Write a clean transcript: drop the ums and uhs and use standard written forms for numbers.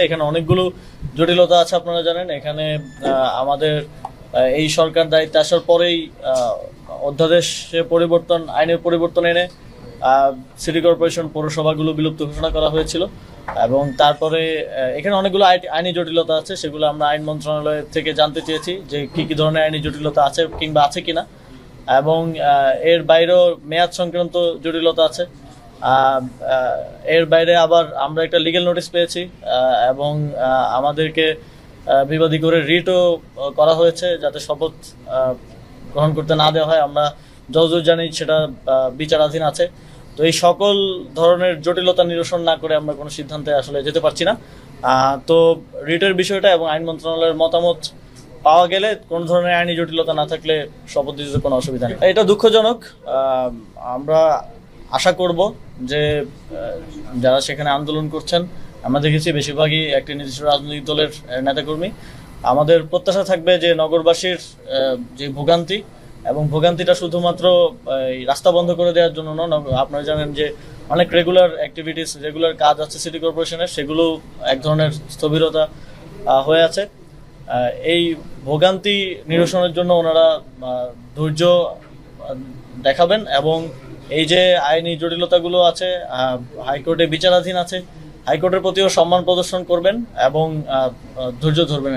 এখানে অনেকগুলো জটিলতা আছে, আপনারা জানেন। এখানে আমাদের এই সরকার দায়িত্বে আসার পরেই অধ্যাদেশে পরিবর্তন, আইনের পরিবর্তন এনে সিটি কর্পোরেশন পৌরসভাগুলো বিলুপ্ত ঘোষণা করা হয়েছিল। এবং তারপরে এখানে অনেকগুলো আইনি জটিলতা আছে, সেগুলো আমরা আইন মন্ত্রণালয় থেকে জানতে চেয়েছি যে কি কি ধরনের আইনি জটিলতা আছে কিংবা আছে কিনা। এবং এর বাইরেও মেয়াদ সংক্রান্ত জটিলতা আছে। এর বাইরে আবার আমরা একটা লিগ্যাল নোটিশ পেয়েছি এবং আমাদেরকে বিবাদী করে রিটও করা হয়েছে যাতে শপথ গ্রহণ করতে না দেওয়া হয়। আমরা যতদূর জানি সেটা বিচারাধীন আছে। তো এই সকল ধরনের জটিলতা নিরসন না করে আমরা কোনো সিদ্ধান্তে আসলে যেতে পারছি না। তো রিটের বিষয়টা এবং আইন মন্ত্রণালয়ের মতামত পাওয়া গেলে কোন ধরনের আইনি জটিলতা না থাকলে শপথ দিতে কোনো অসুবিধা নেই। এটা দুঃখজনক। আমরা আশা করব যে যারা সেখানে আন্দোলন করছেন, আমরা দেখেছি বেশিরভাগই একটি নির্দিষ্ট রাজনৈতিক দলের নেতাকর্মী। আমাদের প্রত্যাশা থাকবে যে নগরবাসীর যে ভোগান্তি, এবং ভোগান্তিটা শুধুমাত্র রাস্তা বন্ধ করে দেওয়ার জন্য নয়। আপনারা জানেন যে অনেক রেগুলার অ্যাক্টিভিটিস, রেগুলার কাজ আছে সিটি কর্পোরেশনের, সেগুলো এক ধরনের স্থবিরতা হয়ে আছে। এই ভোগান্তি নিরসনের জন্য ওনারা ধৈর্য দেখাবেন এবং এই যে আইনি জটিলতাগুলো আছে, হাইকোর্টে বিচারাধীন আছে, হাইকোর্টের প্রতিও সম্মান প্রদর্শন করবেন এবং ধৈর্য ধরবেন।